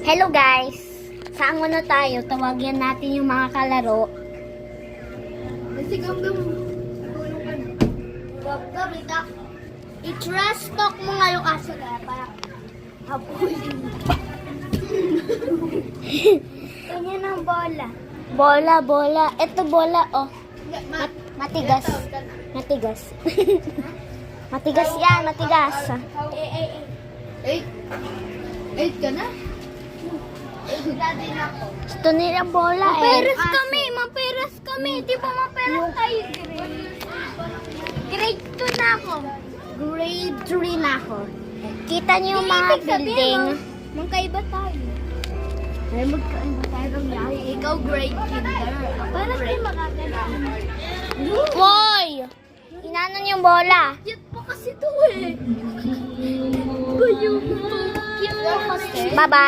Hello guys! Saan muna tayo? Tawagyan natin yung mga kalaro. Kasi gam-gam. Tulong ka na. Gam-gam, ito. I-trash talk mo nga yung aso kaya para habulin. Ganyan ang bola. Bola. Ito bola, oh. Matigas. Matigas. Matigas yan, matigas. Eight ka na? Din ako. Gusto nila bola eh. Maperas kami. Di ba maperas tayo? Grade 2 na ako. Grade 3 na ako. Kita niyo yung mga building. Magkaiba tayo. Ay, magkaiba tayo ng lahi. Ikaw grade kinder. Para kayo makakalaman. Hoy! Inanon yung bola. Cute pa kasi to eh. Bayo mo. Cute pa kasi. Bye-bye.